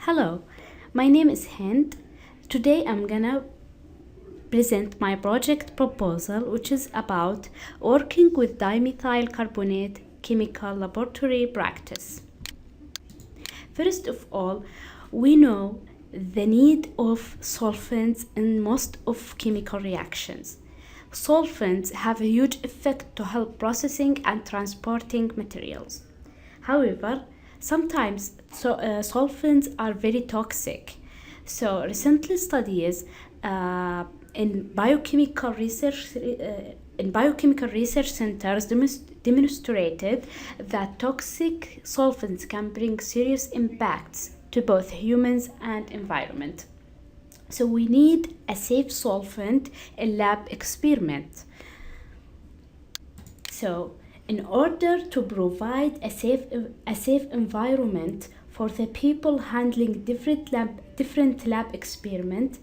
Hello, my name is Hind. Today I'm gonna present my project proposal, which is about working with dimethyl carbonate chemical laboratory practice. First of all, we know the need of solvents in most of chemical reactions. Solvents have a huge effect to help processing and transporting materials. However, sometimes solvents are very toxic. So recently studies uh, in biochemical research centers demonstrated that toxic solvents can bring serious impacts to both humans and environment. So we need a safe solvent in lab experiments. So, in order to provide a safe environment for the people handling different lab experiments,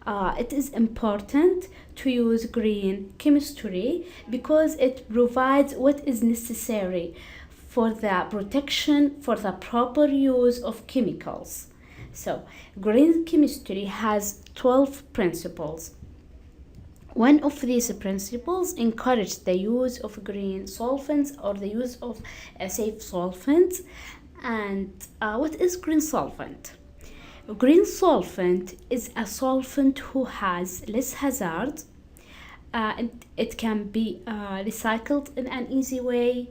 it is important to use green chemistry because it provides what is necessary for the protection for the proper use of chemicals. So, green chemistry has 12 principles. One of these principles encourages the use of green solvents or the use of safe solvents. And what is green solvent? Green solvent is a solvent who has less hazard. It can be recycled in an easy way,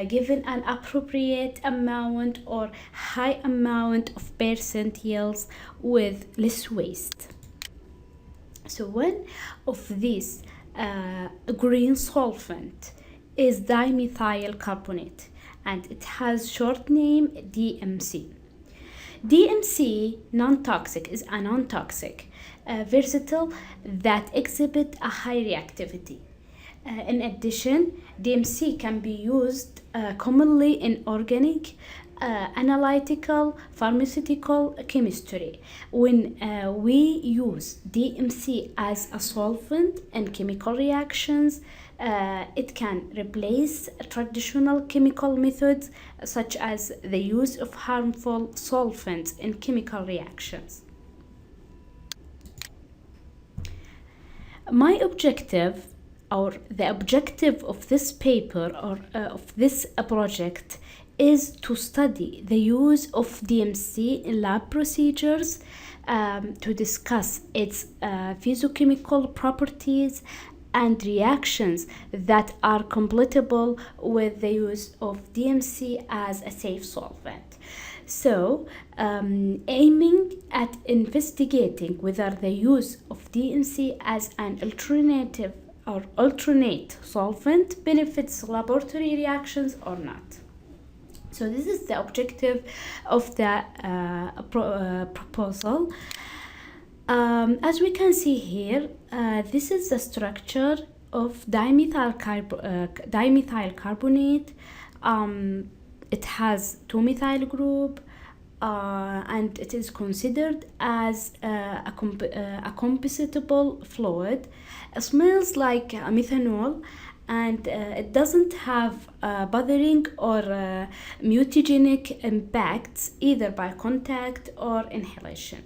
given an appropriate amount or high amount of percent yields with less waste. So one of these green solvent is dimethyl carbonate, and it has short name DMC. DMC non-toxic is a non-toxic versatile that exhibit a high reactivity. In addition, DMC can be used commonly in organic, analytical, pharmaceutical chemistry. When we use DMC as a solvent in chemical reactions, it can replace traditional chemical methods such as the use of harmful solvents in chemical reactions. My objective, or the objective of this paper or of this project, is to study the use of DMC in lab procedures, to discuss its physiochemical properties and reactions that are compatible with the use of DMC as a safe solvent. So, aiming at investigating whether the use of DMC as an alternative or alternate solvent benefits laboratory reactions or not. So this is the objective of the proposal. As we can see here, this is the structure of dimethyl carbonate. It has 2-methyl group, and it is considered as a compostable fluid. It smells like methanol, and it doesn't have bothering or mutagenic impacts either by contact or inhalation.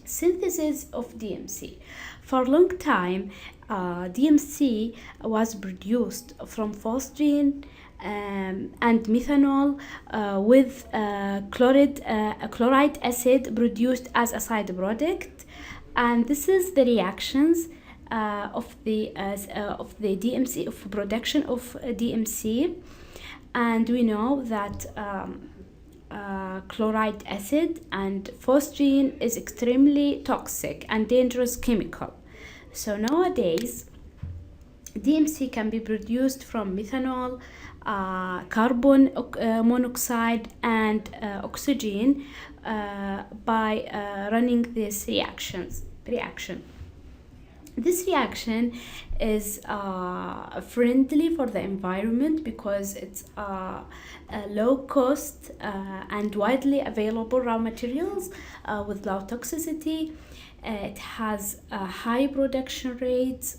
Synthesis of DMC. For a long time, DMC was produced from phosgene and methanol with chloride acid produced as a side product, and this is the reactions of the DMC, of production of DMC. And we know that chloride acid and phosgene is extremely toxic and dangerous chemical. So nowadays, DMC can be produced from methanol, carbon monoxide, and oxygen by running this reaction. This reaction is friendly for the environment because it's low cost and widely available raw materials with low toxicity. It has a high production rate.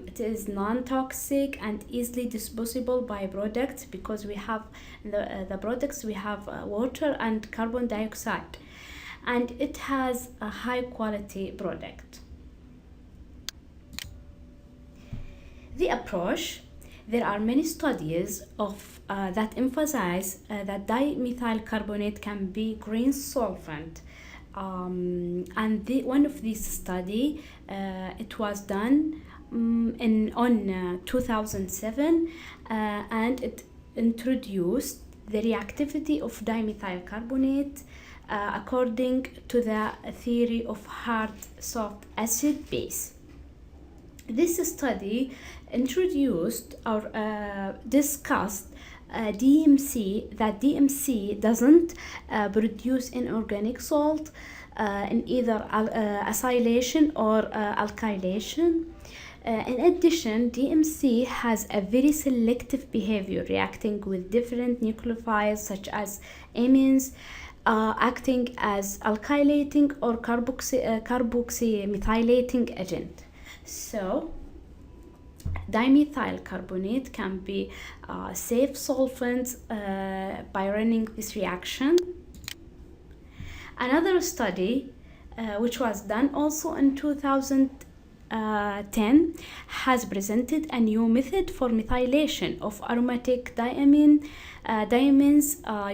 It is non-toxic and easily disposable byproducts, because we have the products, we have water and carbon dioxide, and it has a high quality product. The approach: there are many studies that emphasize that dimethyl carbonate can be green solvent. And one of these study, it was done on 2007, and it introduced the reactivity of dimethyl carbonate according to the theory of hard soft acid base. This study introduced or discussed DMC, that DMC doesn't produce inorganic salt in either acylation or alkylation. In addition, DMC has a very selective behavior, reacting with different nucleophiles such as amines, acting as alkylating or carboxymethylating agent. So dimethyl carbonate can be safe solvent by running this reaction. Another study, which was done also in 2010, has presented a new method for methylation of aromatic diamines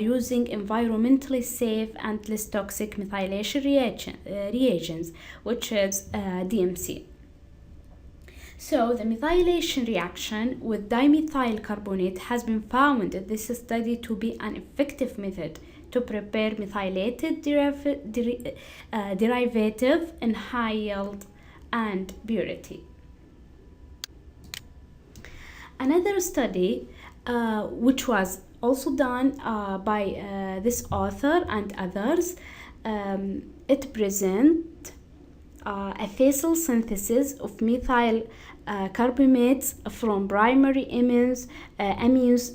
using environmentally safe and less toxic methylation reagents, which is DMC. So the methylation reaction with dimethyl carbonate has been found in this study to be an effective method to prepare methylated derivative in high yield and purity. Another study, which was also done by this author and others, it presents a facial synthesis of methyl carbamates from primary amines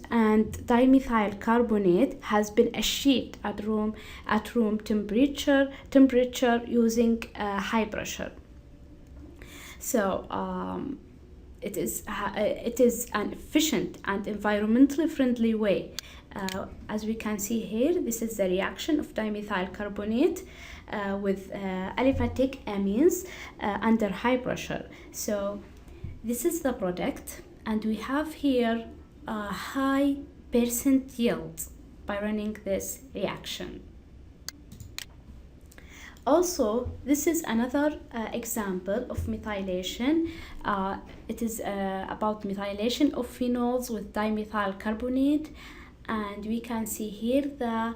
and dimethyl carbonate has been achieved at room temperature using high pressure. So it is an efficient and environmentally friendly way. As we can see here, this is the reaction of dimethyl carbonate with aliphatic amines under high pressure. So this is the product, and we have here a high percent yield by running this reaction. Also, this is another example of methylation. It is about methylation of phenols with dimethyl carbonate, and we can see here the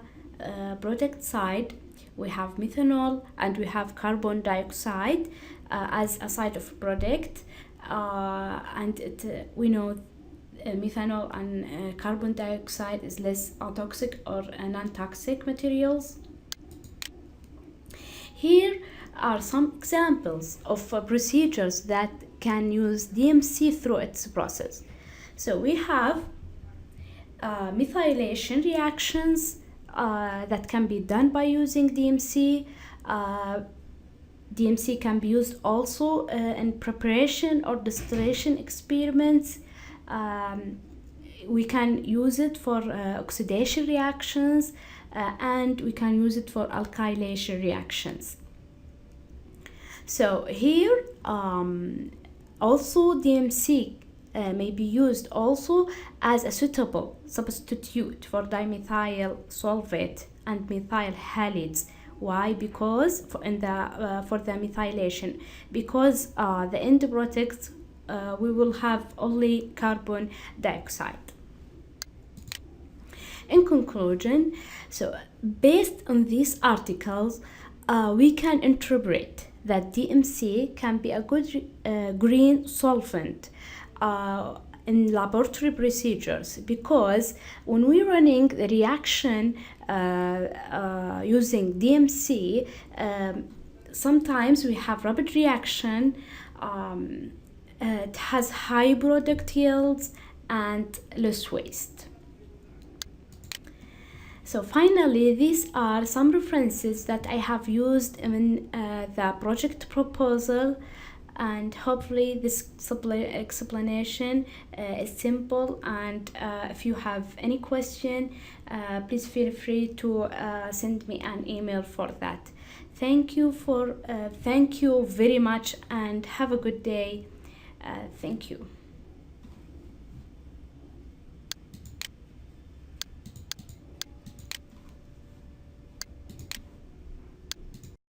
product side. We have methanol and we have carbon dioxide as a side of product, and we know methanol and carbon dioxide is less toxic or non-toxic materials. Here are some examples of procedures that can use DMC through its process. So we have methylation reactions that can be done by using DMC. DMC can be used also in preparation or distillation experiments. We can use it for oxidation reactions, and we can use it for alkylation reactions. So here also DMC may be used also as a suitable substitute for dimethyl sulfate and methyl halides. Why? Because for the methylation, because the end product we will have only carbon dioxide. In conclusion, so based on these articles, we can interpret that DMC can be a good green solvent in laboratory procedures, because when we're running the reaction using DMC, sometimes we have rapid reaction. It has high product yields and less waste. So finally, these are some references that I have used in the project proposal, and hopefully this explanation is simple. And if you have any question, please feel free to send me an email for that. Thank you very much, and have a good day. Thank you.